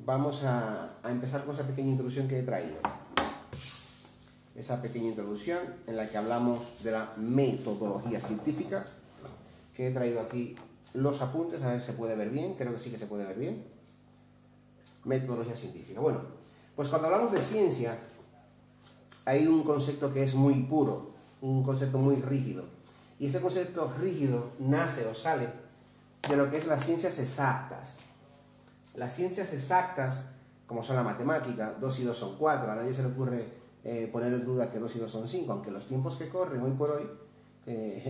vamos a empezar con esa pequeña introducción que he traído. Esa pequeña introducción en la que hablamos de la metodología científica, que he traído aquí los apuntes, a ver si se puede ver bien, creo que sí que se puede ver bien. Metodología científica. Bueno, pues cuando hablamos de ciencia, hay un concepto que es muy puro, un concepto muy rígido. Y ese concepto rígido nace o sale de lo que es las ciencias exactas. Las ciencias exactas, como son la matemática, 2 y 2 son 4, a nadie se le ocurre poner en duda que 2 y 2 son 5, aunque los tiempos que corren hoy por hoy,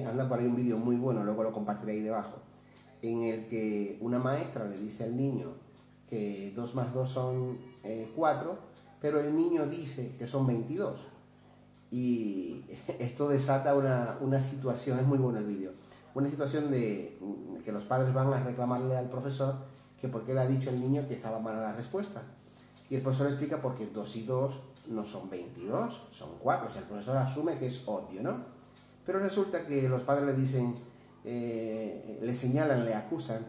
anda por ahí un vídeo muy bueno, luego lo compartiré ahí debajo, en el que una maestra le dice al niño que 2 más 2 son 4, pero el niño dice que son 22. Y esto desata una situación, es muy bueno el vídeo, una situación de que los padres van a reclamarle al profesor que por qué le ha dicho el niño que estaba mala la respuesta. Y el profesor explica por qué 2 y 2 no son 22, son 4. O sea, el profesor asume que es obvio, ¿no? Pero resulta que los padres le dicen, le señalan, le acusan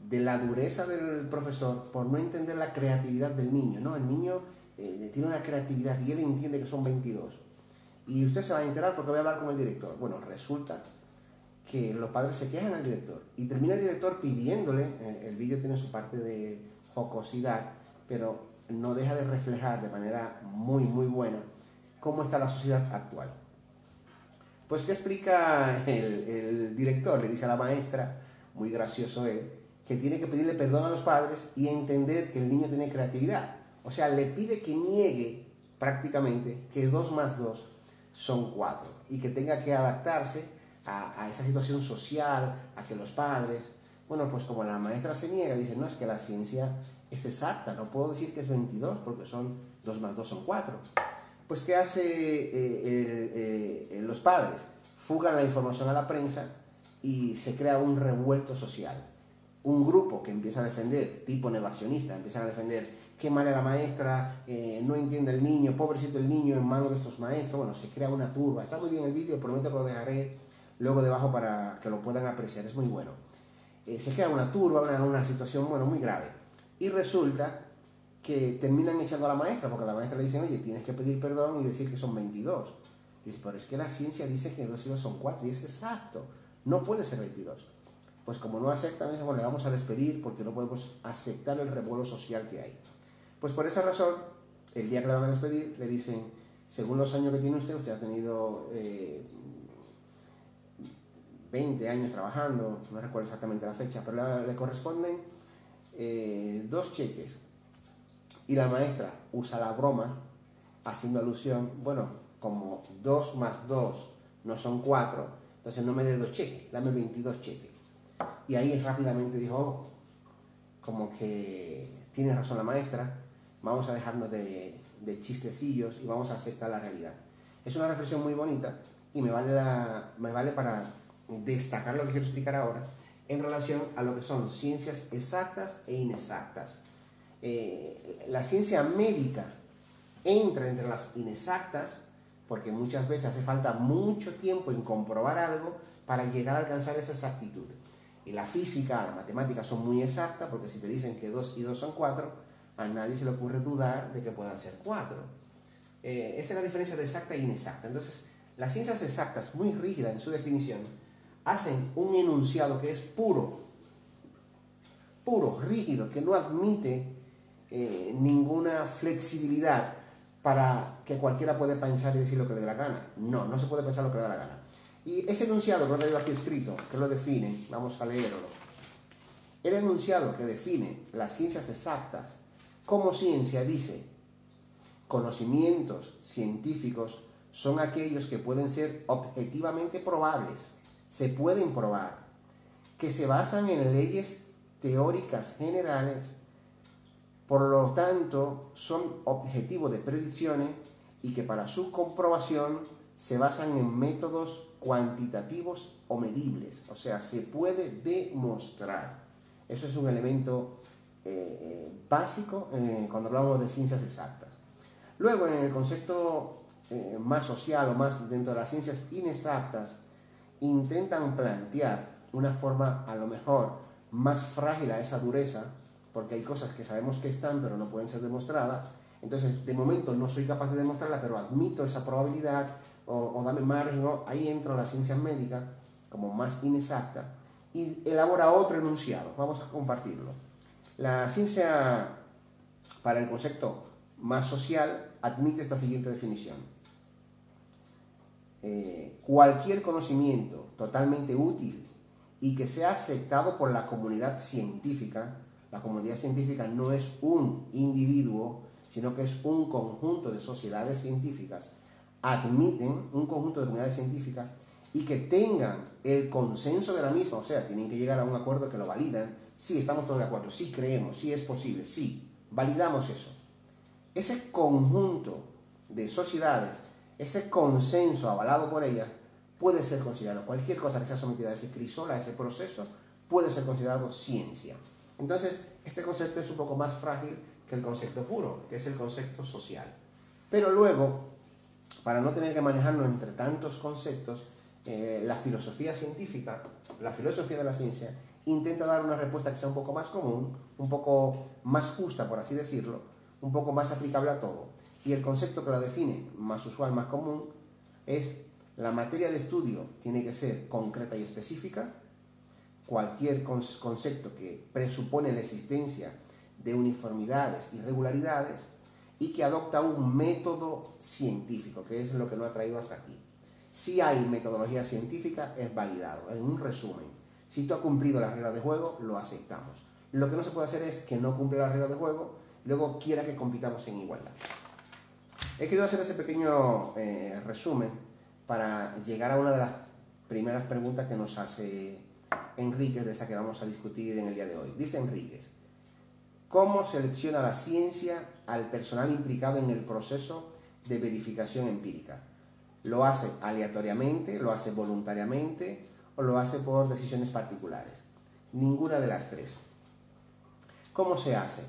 de la dureza del profesor por no entender la creatividad del niño, ¿no? El niño tiene una creatividad y él entiende que son 22. Y usted se va a enterar porque voy a hablar con el director. Bueno, resulta que los padres se quejan al director y termina el director pidiéndole, el vídeo tiene su parte de jocosidad, pero no deja de reflejar de manera muy buena cómo está la sociedad actual. Pues ¿qué explica el director? Le dice a la maestra, muy gracioso él, que tiene que pedirle perdón a los padres y entender que el niño tiene creatividad. O sea, le pide que niegue prácticamente que 2 más 2 son 4 y que tenga que adaptarse a esa situación social, a que los padres... Bueno, pues como la maestra se niega, dice, no, es que la ciencia es exacta, no puedo decir que es 22 porque son 2 más 2 son 4. Pues ¿qué hace los padres? Fugan la información a la prensa y se crea un revuelto social. Un grupo que empieza a defender, tipo negacionista, empiezan a defender qué mala la maestra, no entiende el niño, pobrecito el niño en manos de estos maestros. Bueno, se crea una turba. Está muy bien el vídeo, prometo que lo dejaré luego debajo para que lo puedan apreciar, es muy bueno. Se crea una turba, una situación, bueno, muy grave. Y resulta que terminan echando a la maestra, porque a la maestra le dicen, oye, tienes que pedir perdón y decir que son 22. Dice, pero es que la ciencia dice que 2 y 2 son 4, y es exacto, no puede ser 22. Pues como no aceptan eso, le vamos a despedir porque no podemos aceptar el revuelo social que hay. Pues por esa razón, el día que le van a despedir, le dicen, según los años que tiene usted ha tenido 20 años trabajando, no recuerdo exactamente la fecha, pero le corresponden 2 cheques. Y la maestra usa la broma, haciendo alusión, bueno, como 2 más 2 no son 4, entonces no me dé 2 cheques, dame 22 cheques. Y ahí rápidamente dijo, oh, como que tiene razón la maestra, vamos a dejarnos de chistecillos y vamos a aceptar la realidad. Es una reflexión muy bonita y me vale para destacar lo que quiero explicar ahora en relación a lo que son ciencias exactas e inexactas. La ciencia médica entra entre las inexactas porque muchas veces hace falta mucho tiempo en comprobar algo para llegar a alcanzar esa exactitud. Y la física, la matemática son muy exactas porque si te dicen que 2 y 2 son 4, a nadie se le ocurre dudar de que puedan ser 4. Esa es la diferencia de exacta e inexacta. Entonces, las ciencias exactas, muy rígidas en su definición, hacen un enunciado que es puro, rígido, que no admite ninguna flexibilidad para que cualquiera pueda pensar y decir lo que le dé la gana. No, no se puede pensar lo que le da la gana. Y ese enunciado que lo he leído aquí escrito, que lo define, vamos a leerlo. El enunciado que define las ciencias exactas como ciencia dice: conocimientos científicos son aquellos que pueden ser objetivamente probables, se pueden probar, que se basan en leyes teóricas generales, por lo tanto son objetivos de predicciones y que para su comprobación se basan en métodos cuantitativos o medibles, o sea, se puede demostrar. Eso es un elemento básico cuando hablamos de ciencias exactas. Luego, en el concepto más social o más dentro de las ciencias inexactas, intentan plantear una forma a lo mejor más frágil a esa dureza, porque hay cosas que sabemos que están pero no pueden ser demostradas. Entonces, de momento no soy capaz de demostrarla, pero admito esa probabilidad o dame margen. Ahí entra la ciencia médica como más inexacta y elabora otro enunciado. Vamos a compartirlo. La ciencia, para el concepto más social, admite esta siguiente definición. Cualquier conocimiento totalmente útil y que sea aceptado por la comunidad científica no es un individuo, sino que es un conjunto de sociedades científicas, admiten un conjunto de comunidades científicas y que tengan el consenso de la misma, o sea, tienen que llegar a un acuerdo que lo validan. Sí, estamos todos de acuerdo, sí creemos, sí es posible, sí, validamos eso. Ese conjunto de sociedades, ese consenso avalado por ellas, puede ser considerado, cualquier cosa que sea sometida a ese crisol, a ese proceso, puede ser considerado ciencia. Entonces, este concepto es un poco más frágil que el concepto puro, que es el concepto social. Pero luego, para no tener que manejarnos entre tantos conceptos, la filosofía científica, la filosofía de la ciencia, intenta dar una respuesta que sea un poco más común, un poco más justa, por así decirlo, un poco más aplicable a todo. Y el concepto que la define, más usual, más común, es la materia de estudio tiene que ser concreta y específica. Cualquier concepto que presupone la existencia de uniformidades y regularidades y que adopta un método científico, que es lo que nos ha traído hasta aquí. Si hay metodología científica, es validado. En un resumen, si tú has cumplido las reglas de juego, lo aceptamos. Lo que no se puede hacer es que no cumple las reglas de juego, luego quiera que compitamos en igualdad. He querido hacer ese pequeño resumen para llegar a una de las primeras preguntas que nos hace Enríquez, de esa que vamos a discutir en el día de hoy. Dice Enríquez: ¿cómo selecciona la ciencia al personal implicado en el proceso de verificación empírica? ¿Lo hace aleatoriamente, lo hace voluntariamente o lo hace por decisiones particulares? Ninguna de las tres. ¿Cómo se hace?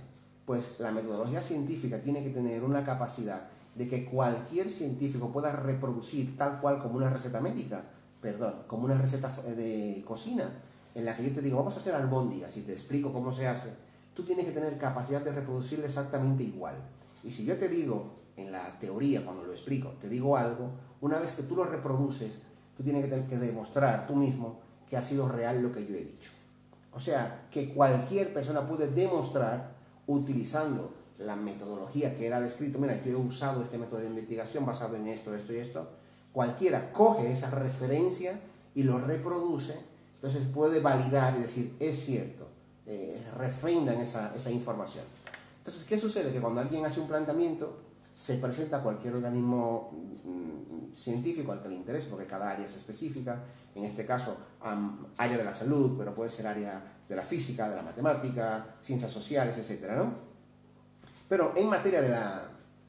Pues la metodología científica tiene que tener una capacidad de que cualquier científico pueda reproducir tal cual como una receta médica, como una receta de cocina, en la que yo te digo, vamos a hacer albóndigas y te explico cómo se hace. Tú tienes que tener capacidad de reproducirlo exactamente igual. Y si yo te digo, en la teoría, cuando lo explico, te digo algo, una vez que tú lo reproduces, tú tienes que tener que demostrar tú mismo que ha sido real lo que yo he dicho. O sea, que cualquier persona puede demostrar, utilizando la metodología que era descrito, mira, yo he usado este método de investigación basado en esto, esto y esto, cualquiera coge esa referencia y lo reproduce, entonces puede validar y decir, es cierto, refrendan esa información. Entonces, ¿qué sucede? Que cuando alguien hace un planteamiento, se presenta a cualquier organismo científico al que le interese, porque cada área es específica, en este caso, área de la salud, pero puede ser área de la física, de la matemática, ciencias sociales, etc., ¿no? Pero en materia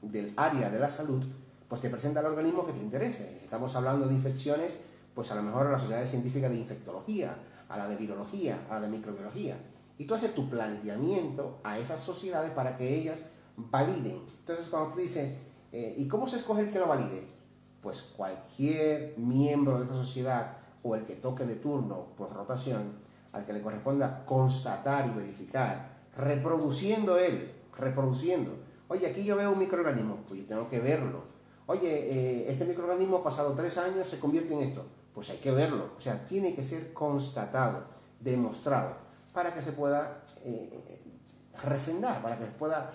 del área de la salud, pues te presenta el organismo que te interese. Estamos hablando de infecciones, pues a lo mejor a la sociedad científica de infectología, a la de virología, a la de microbiología. Y tú haces tu planteamiento a esas sociedades para que ellas validen. Entonces, cuando tú dices, ¿y cómo se escoge el que lo valide? Pues cualquier miembro de esa sociedad o el que toque de turno por rotación, al que le corresponda constatar y verificar, reproduciendo. Oye, aquí yo veo un microorganismo, pues yo tengo que verlo. Oye, este microorganismo pasado 3 años se convierte en esto, pues hay que verlo. O sea, tiene que ser constatado, demostrado, para que se pueda refrendar, para que se pueda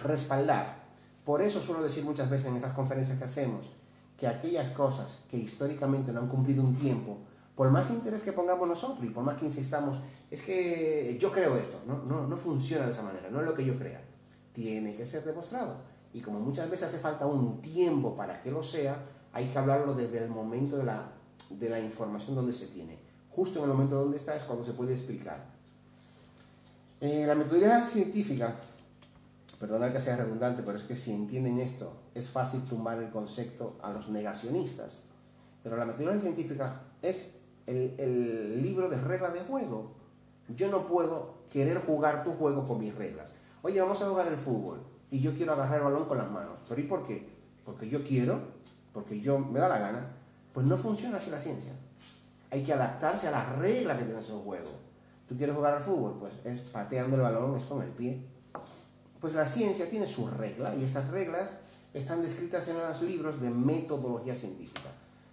respaldar. Por eso suelo decir muchas veces en estas conferencias que hacemos, que aquellas cosas que históricamente no han cumplido un tiempo, por más interés que pongamos nosotros y por más que insistamos, es que yo creo esto, no funciona de esa manera, no es lo que yo crea. Tiene que ser demostrado. Y como muchas veces hace falta un tiempo para que lo sea, hay que hablarlo desde el momento de la información donde se tiene. Justo en el momento donde está es cuando se puede explicar. La metodología científica, perdonad que sea redundante, pero es que si entienden esto, es fácil tumbar el concepto a los negacionistas. Pero la metodología científica es el libro de reglas de juego. Yo no puedo querer jugar tu juego con mis reglas. Oye, vamos a jugar el fútbol y yo quiero agarrar el balón con las manos. ¿Pero y por qué? Porque yo quiero, porque yo me da la gana. Pues no funciona así la ciencia. Hay que adaptarse a las reglas que tiene ese juego. ¿Tú quieres jugar al fútbol? Pues es pateando el balón, es con el pie. Pues la ciencia tiene sus reglas y esas reglas están descritas en los libros de metodología científica.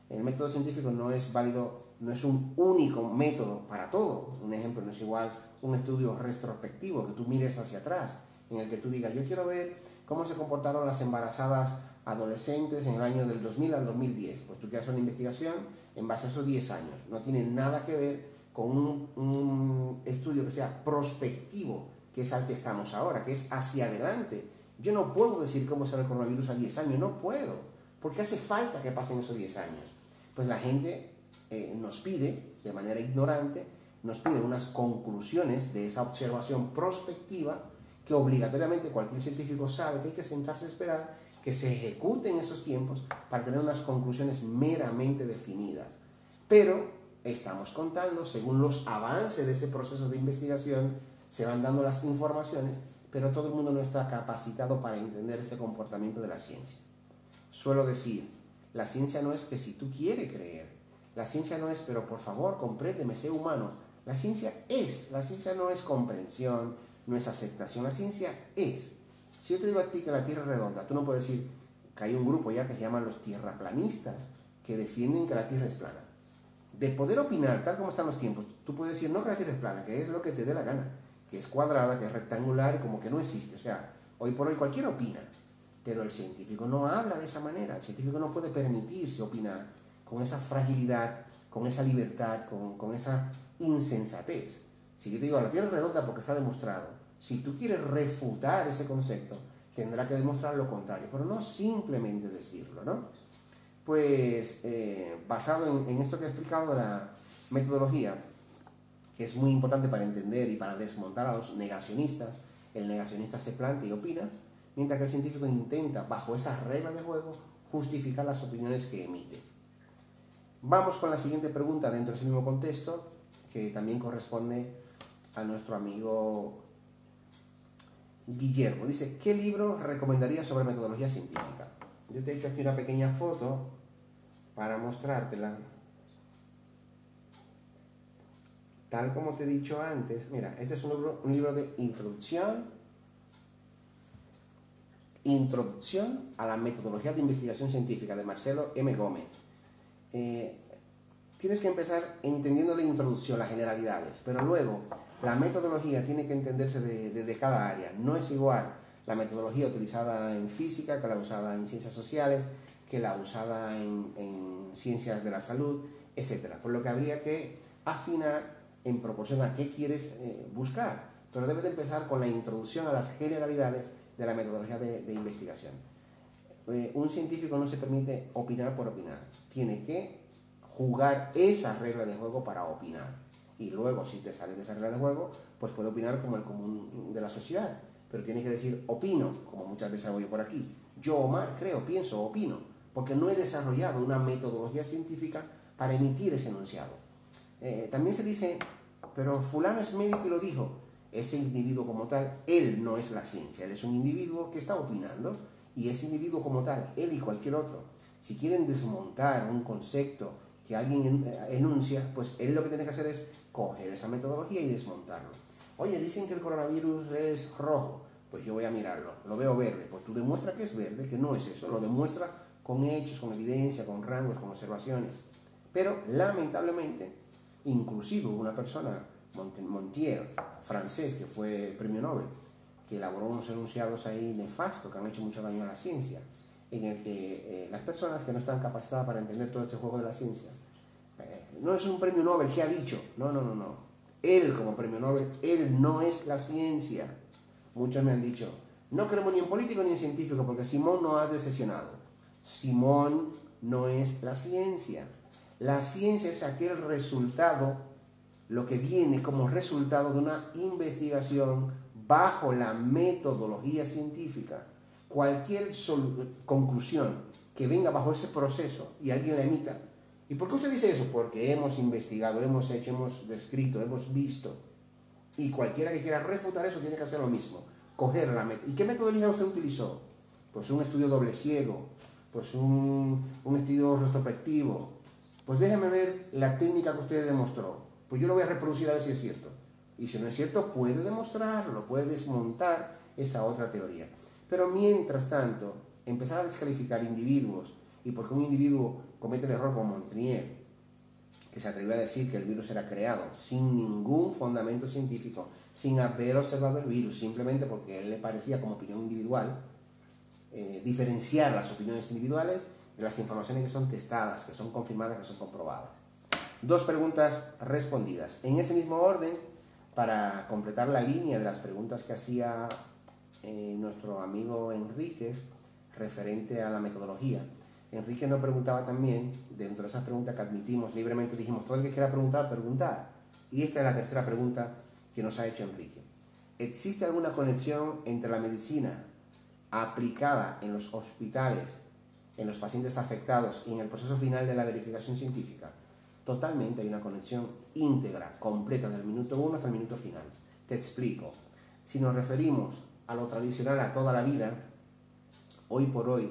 El método científico no es válido, no es un único método para todo. Un ejemplo, no es igual un estudio retrospectivo, que tú mires hacia atrás, en el que tú digas, yo quiero ver cómo se comportaron las embarazadas adolescentes en el año del 2000 al 2010. Pues tú quieres hacer una investigación en base a esos 10 años. No tiene nada que ver con un estudio que sea prospectivo, que es al que estamos ahora, que es hacia adelante. Yo no puedo decir cómo será el coronavirus a 10 años, no puedo, porque hace falta que pasen esos 10 años. Pues la gente nos pide, de manera ignorante, nos pide unas conclusiones de esa observación prospectiva que obligatoriamente cualquier científico sabe que hay que sentarse a esperar que se ejecuten esos tiempos para tener unas conclusiones meramente definidas. Pero estamos contando, según los avances de ese proceso de investigación, se van dando las informaciones, pero todo el mundo no está capacitado para entender ese comportamiento de la ciencia. Suelo decir, la ciencia no es que si tú quieres creer, la ciencia no es, pero por favor, compréndeme, sé humano. La ciencia no es comprensión, no es aceptación, la ciencia es. Si yo te digo a ti que la Tierra es redonda, tú no puedes decir que hay un grupo ya que se llaman los tierraplanistas, que defienden que la Tierra es plana. De poder opinar, tal como están los tiempos, tú puedes decir no que la Tierra es plana, que es lo que te dé la gana, que es cuadrada, que es rectangular y como que no existe. O sea, hoy por hoy cualquiera opina, pero el científico no habla de esa manera. El científico no puede permitirse opinar con esa fragilidad, con esa libertad, con esa insensatez. Si yo te digo la Tierra es redonda porque está demostrado, si tú quieres refutar ese concepto, tendrá que demostrar lo contrario, pero no simplemente decirlo, ¿no? Pues basado en esto que he explicado de la metodología, que es muy importante para entender y para desmontar a los negacionistas, el negacionista se plantea y opina, mientras que el científico intenta, bajo esas reglas de juego, justificar las opiniones que emite. Vamos con la siguiente pregunta dentro de ese mismo contexto, que también corresponde a nuestro amigo Guillermo. Dice, ¿qué libro recomendarías sobre metodología científica? Yo te he hecho aquí una pequeña foto para mostrártela. Tal como te he dicho antes, mira, este es un libro de introducción a la metodología de investigación científica de Marcelo M. Gómez. Tienes que empezar entendiendo la introducción, las generalidades, pero luego la metodología tiene que entenderse desde cada área. No es igual la metodología utilizada en física que la usada en ciencias sociales, que la usada en ciencias de la salud, etc. Por lo que habría que afinar en proporción a qué quieres buscar. Pero debes de empezar con la introducción a las generalidades de la metodología de investigación. Un científico no se permite opinar por opinar. Tiene que jugar esa regla de juego para opinar. Y luego, si te sales de esa regla de juego, pues puede opinar como el común de la sociedad. Pero tiene que decir opino, como muchas veces hago yo por aquí. Yo, Omar, creo, pienso, opino. Porque no he desarrollado una metodología científica para emitir ese enunciado. También se dice, pero fulano es médico y lo dijo. Ese individuo como tal, él no es la ciencia. Él es un individuo que está opinando y ese individuo como tal, él y cualquier otro, si quieren desmontar un concepto que alguien enuncia, pues él lo que tiene que hacer es coger esa metodología y desmontarlo. Oye, dicen que el coronavirus es rojo, pues yo voy a mirarlo, lo veo verde, pues tú demuestras que es verde, que no es eso, lo demuestra con hechos, con evidencia, con rangos, con observaciones. Pero lamentablemente, inclusive una persona, Montier, francés, que fue premio Nobel, que elaboró unos enunciados ahí nefastos que han hecho mucho daño a la ciencia, en el que las personas que no están capacitadas para entender todo este juego de la ciencia, no es un premio Nobel que ha dicho, no. Él como premio Nobel, él no es la ciencia. Muchos me han dicho, no creemos ni en político ni en científico porque Simón nos ha decepcionado. Simón no es la ciencia. La ciencia es aquel resultado, lo que viene como resultado de una investigación bajo la metodología científica. Cualquier conclusión que venga bajo ese proceso y alguien la emita. ¿Y por qué usted dice eso? Porque hemos investigado, hemos hecho, hemos descrito, hemos visto. Y cualquiera que quiera refutar eso tiene que hacer lo mismo. Coger la metodología. ¿Y qué metodología usted utilizó? Pues un estudio doble ciego, pues un estudio retrospectivo. Pues déjeme ver la técnica que usted demostró. Pues yo lo voy a reproducir a ver si es cierto. Y si no es cierto, puede demostrarlo, puede desmontar esa otra teoría. Pero mientras tanto, empezar a descalificar individuos, y porque un individuo comete el error como Montagne, que se atrevió a decir que el virus era creado sin ningún fundamento científico, sin haber observado el virus, simplemente porque a él le parecía como opinión individual, diferenciar las opiniones individuales de las informaciones que son testadas, que son confirmadas, que son comprobadas. 2 preguntas respondidas. En ese mismo orden, para completar la línea de las preguntas que hacía nuestro amigo Enríquez referente a la metodología, Enrique nos preguntaba también, dentro de esas preguntas que admitimos libremente, dijimos, todo el que quiera preguntar, preguntar. Y esta es la tercera pregunta que nos ha hecho Enrique. ¿Existe alguna conexión entre la medicina aplicada en los hospitales, en los pacientes afectados y en el proceso final de la verificación científica? Totalmente hay una conexión íntegra, completa, del minuto 1 hasta el minuto final. Te explico. Si nos referimos a lo tradicional, a toda la vida, hoy por hoy,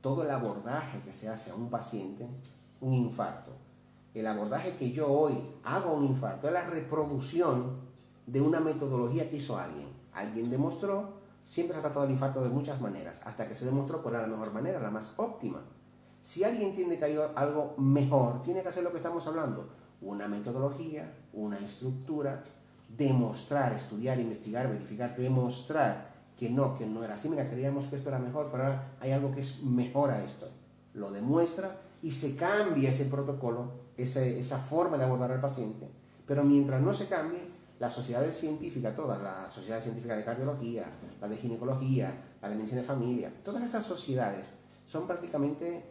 todo el abordaje que se hace a un paciente, un infarto, el abordaje que yo hoy hago a un infarto es la reproducción de una metodología que hizo alguien. Alguien demostró, siempre se ha tratado el infarto de muchas maneras, hasta que se demostró cuál era la mejor manera, la más óptima. Si alguien entiende que hay algo mejor, tiene que hacer lo que estamos hablando, una metodología, una estructura, demostrar, estudiar, investigar, verificar, demostrar que no era así. Mira, creíamos que esto era mejor, pero ahora hay algo que es mejor a esto. Lo demuestra y se cambia ese protocolo, esa forma de abordar al paciente. Pero mientras no se cambie, las sociedades científicas, todas, la sociedad científica de cardiología, la de ginecología, la de medicina de familia, todas esas sociedades son prácticamente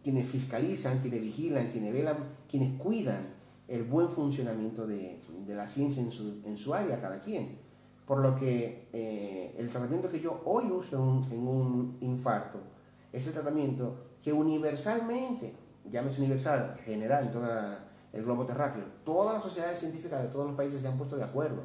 quienes fiscalizan, quienes vigilan, quienes velan, quienes cuidan el buen funcionamiento de la ciencia en su área, cada quien. Por lo que el tratamiento que yo hoy uso en un infarto es el tratamiento que universalmente, llámese universal, general en todo el globo terráqueo, todas las sociedades científicas de todos los países se han puesto de acuerdo.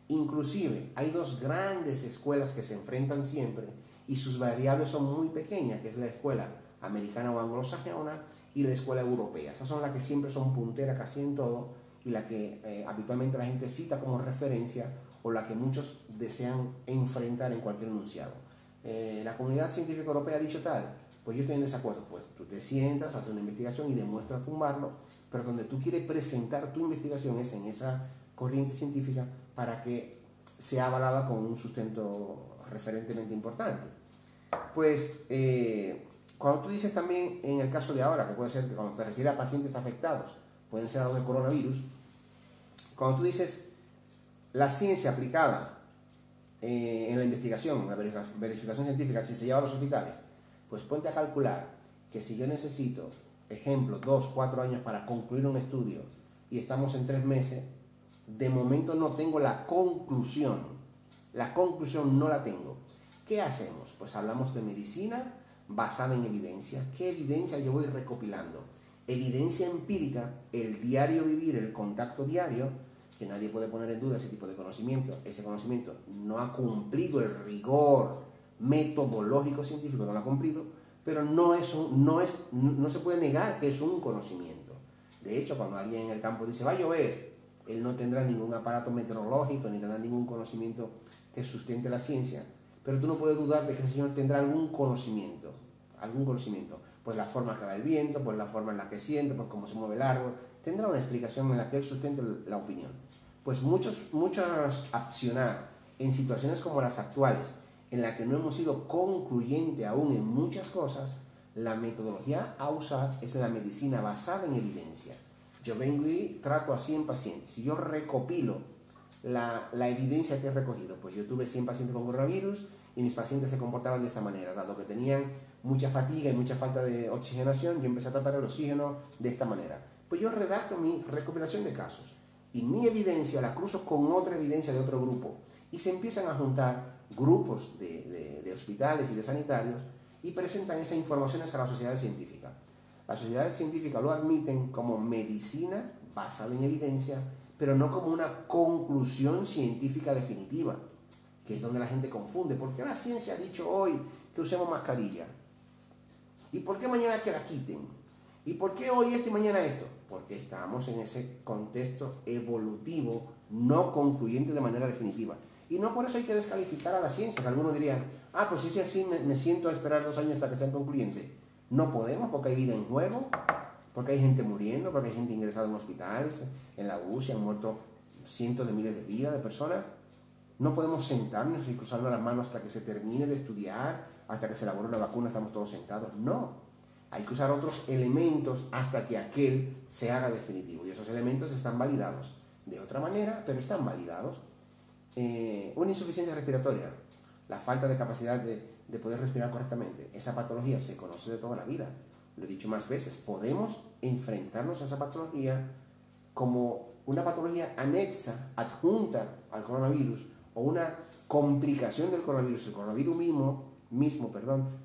Inclusive hay 2 grandes escuelas que se enfrentan siempre y sus variables son muy pequeñas, que es la escuela americana o anglosajona y la escuela europea. Esas son las que siempre son punteras casi en todo y la que habitualmente la gente cita como referencia o la que muchos desean enfrentar en cualquier enunciado. La comunidad científica europea ha dicho tal, pues yo estoy en desacuerdo. Pues tú te sientas, haces una investigación y demuestras tumbarlo, pero donde tú quieres presentar tu investigación es en esa corriente científica para que sea avalada con un sustento referentemente importante. Pues cuando tú dices también en el caso de ahora, que puede ser que cuando te refieres a pacientes afectados, pueden ser a los de coronavirus, cuando tú dices la ciencia aplicada en la investigación, la verificación científica, si se lleva a los hospitales, pues ponte a calcular que si yo necesito, ejemplo, 2, 4 años para concluir un estudio y estamos en 3 meses, de momento no tengo la conclusión no la tengo. ¿Qué hacemos? Pues hablamos de medicina basada en evidencia. ¿Qué evidencia yo voy recopilando? Evidencia empírica, el diario vivir, el contacto diario, que nadie puede poner en duda ese tipo de conocimiento. Ese conocimiento no ha cumplido el rigor metodológico científico, no lo ha cumplido, pero no se puede negar que es un conocimiento. De hecho, cuando alguien en el campo dice va a llover, él no tendrá ningún aparato meteorológico ni tendrá ningún conocimiento que sustente la ciencia, pero tú no puedes dudar de que ese señor tendrá algún conocimiento, pues la forma que va el viento, pues la forma en la que siente, pues cómo se mueve el árbol, tendrá una explicación en la que él sustente la opinión. Pues muchos accionar en situaciones como las actuales, en la que no hemos sido concluyentes aún en muchas cosas, la metodología a usar es la medicina basada en evidencia. Yo vengo y trato a 100 pacientes. Si yo recopilo la evidencia que he recogido, pues yo tuve 100 pacientes con coronavirus y mis pacientes se comportaban de esta manera, dado que tenían mucha fatiga y mucha falta de oxigenación, yo empecé a tratar el oxígeno de esta manera. Pues yo redacto mi recopilación de casos y mi evidencia la cruzo con otra evidencia de otro grupo y se empiezan a juntar grupos de hospitales y de sanitarios y presentan esas informaciones a la sociedad científica. Las sociedades científicas lo admiten como medicina basada en evidencia, pero no como una conclusión científica definitiva, que es donde la gente confunde. ¿Por qué la ciencia ha dicho hoy que usemos mascarilla? ¿Y por qué mañana que la quiten? ¿Y por qué hoy esto y mañana esto? Porque estamos en ese contexto evolutivo no concluyente de manera definitiva. Y no por eso hay que descalificar a la ciencia, que algunos dirían, ah, pues si es así, me siento a esperar 2 años hasta que sean concluyentes. No podemos, porque hay vida en juego, porque hay gente muriendo, porque hay gente ingresada en hospitales, en la UCI, han muerto cientos de miles de vidas de personas. No podemos sentarnos y cruzarnos las manos hasta que se termine de estudiar, hasta que se elabore una vacuna, estamos todos sentados. No, hay que usar otros elementos hasta que aquel se haga definitivo. Y esos elementos están validados de otra manera, pero están validados. Una insuficiencia respiratoria, la falta de capacidad de poder respirar correctamente, esa patología se conoce de toda la vida. Lo he dicho más veces, podemos enfrentarnos a esa patología como una patología anexa, adjunta al coronavirus, o una complicación del coronavirus. El coronavirus mismo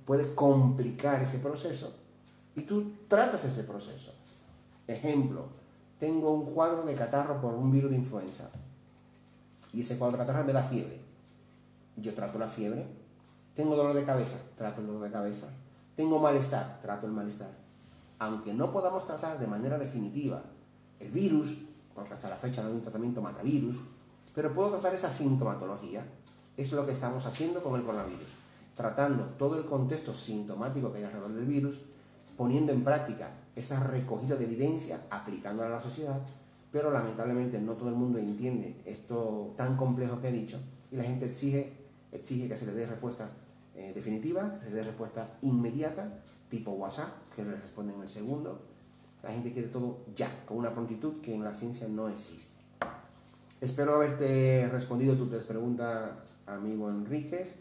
puede complicar ese proceso y tú tratas ese proceso. Ejemplo, tengo un cuadro de catarro por un virus de influenza y ese cuadro de catarro me da fiebre. Yo trato la fiebre. Tengo dolor de cabeza, trato el dolor de cabeza. Tengo malestar, trato el malestar. Aunque no podamos tratar de manera definitiva el virus, porque hasta la fecha no hay un tratamiento matavirus, pero puedo tratar esa sintomatología. Es lo que estamos haciendo con el coronavirus, tratando todo el contexto sintomático que hay alrededor del virus, poniendo en práctica esa recogida de evidencia, aplicándola a la sociedad, pero lamentablemente no todo el mundo entiende esto tan complejo que he dicho, y la gente exige que se le dé respuesta definitiva, que se le dé respuesta inmediata, tipo WhatsApp, que le responden en el segundo. La gente quiere todo ya, con una prontitud que en la ciencia no existe. Espero haberte respondido tu pregunta, amigo Enríquez.